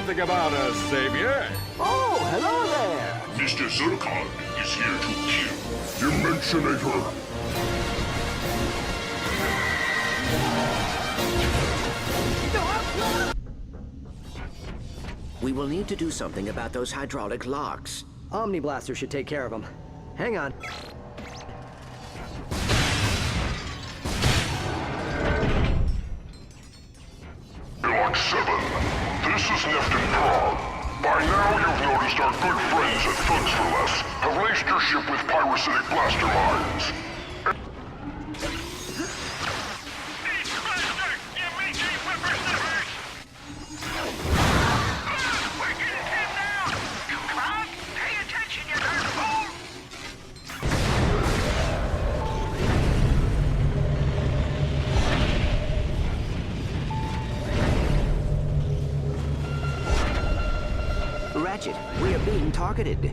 something about us, Savior? Oh, hello there. Mr. Zurkon is here to kill Dimensionator. We will need to do something about those hydraulic locks. Omni Blaster should take care of them. Hang on. Log 7. This is Nefton Prague. By now you've noticed our good friends at Thugs for Less have laced your ship with pyrocytic blaster mines. Ratchet, we are being targeted.